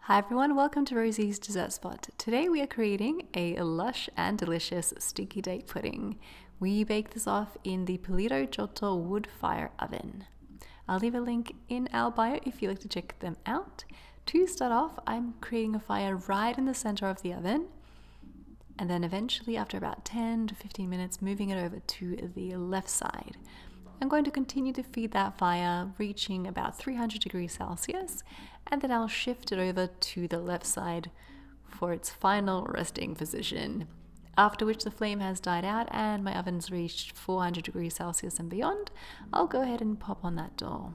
Hi everyone, welcome to Rosie's Dessert Spot. Today we are creating a lush and delicious sticky date pudding. We bake this off in the Polito Giotto wood fire oven. I'll leave a link in our bio if you'd like to check them out. To start off, I'm creating a fire right in the center of the oven, and then eventually after about 10 to 15 minutes moving it over to the left side. I'm going to continue to feed that fire, reaching about 300 degrees Celsius, and then I'll shift it over to the left side for its final resting position. After which the flame has died out and my oven's reached 400 degrees Celsius and beyond, I'll go ahead and pop on that door.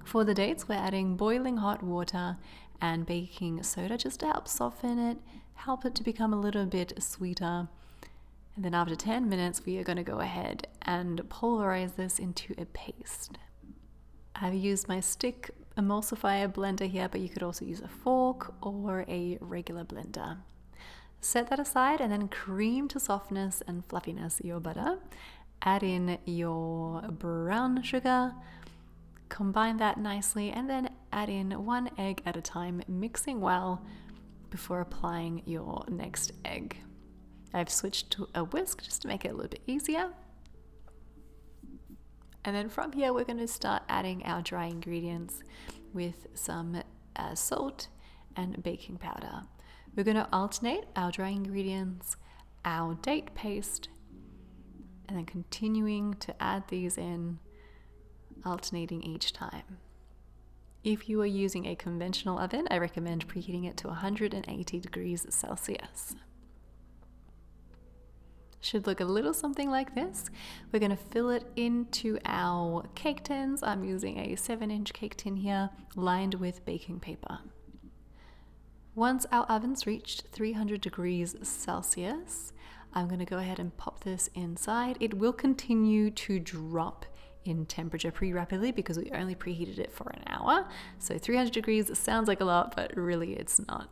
For the dates, we're adding boiling hot water and baking soda just to help soften it, help it to become a little bit sweeter. And then after 10 minutes, we are going to go ahead and pulverize this into a paste. I've used my stick emulsifier blender here, but you could also use a fork or a regular blender. Set that aside and then cream to softness and fluffiness your butter. Add in your brown sugar, combine that nicely, and then add in 1 egg at a time, mixing well before applying your next egg. I've switched to a whisk just to make it a little bit easier. And then from here, we're going to start adding our dry ingredients with some salt and baking powder. We're going to alternate our dry ingredients, our date paste, and then continuing to add these in, alternating each time. If you are using a conventional oven, I recommend preheating it to 180 degrees Celsius. Should look a little something like this. We're going to fill it into our cake tins. I'm using a 7-inch cake tin here, lined with baking paper. Once our oven's reached 300 degrees Celsius, I'm going to go ahead and pop this inside. It will continue to drop in temperature pretty rapidly because we only preheated it for an hour. So 300 degrees sounds like a lot, but really it's not.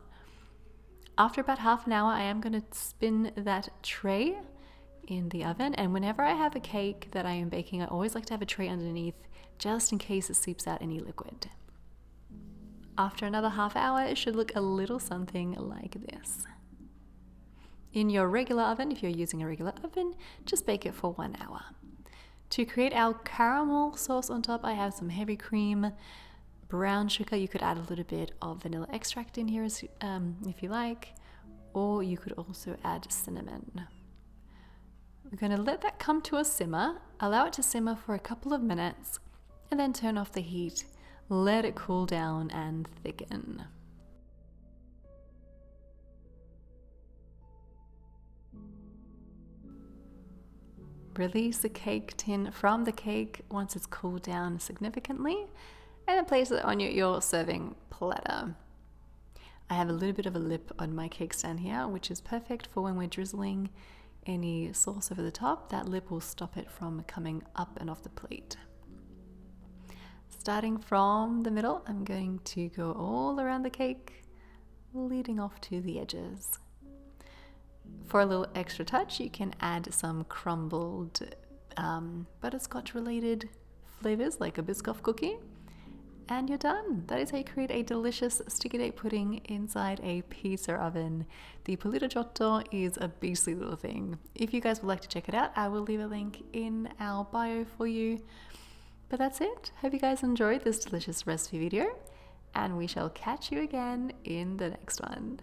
After about half an hour, I am going to spin that tray in the oven, and whenever I have a cake that I am baking, I always like to have a tray underneath just in case it seeps out any liquid. After another half hour, it should look a little something like this. In your regular oven, if you're using a regular oven, just bake it for 1 hour. To create our caramel sauce on top, I have some heavy cream, brown sugar. You could add a little bit of vanilla extract in here if you like, or you could also add cinnamon. We're going to let that come to a simmer, allow it to simmer for a couple of minutes, and then turn off the heat, let it cool down and thicken. Release the cake tin from the cake once it's cooled down significantly, and then place it on your serving platter. I have a little bit of a lip on my cake stand here, which is perfect for when we're drizzling any sauce over the top. That lip will stop it from coming up and off the plate. Starting from the middle, I'm going to go all around the cake, leading off to the edges. For a little extra touch, you can add some crumbled butterscotch related flavors like a Biscoff cookie. And you're done. That is how you create a delicious sticky date pudding inside a pizza oven. The Polito Giotto is a beastly little thing. If you guys would like to check it out, I will leave a link in our bio for you. But that's it. Hope you guys enjoyed this delicious recipe video, and we shall catch you again in the next one.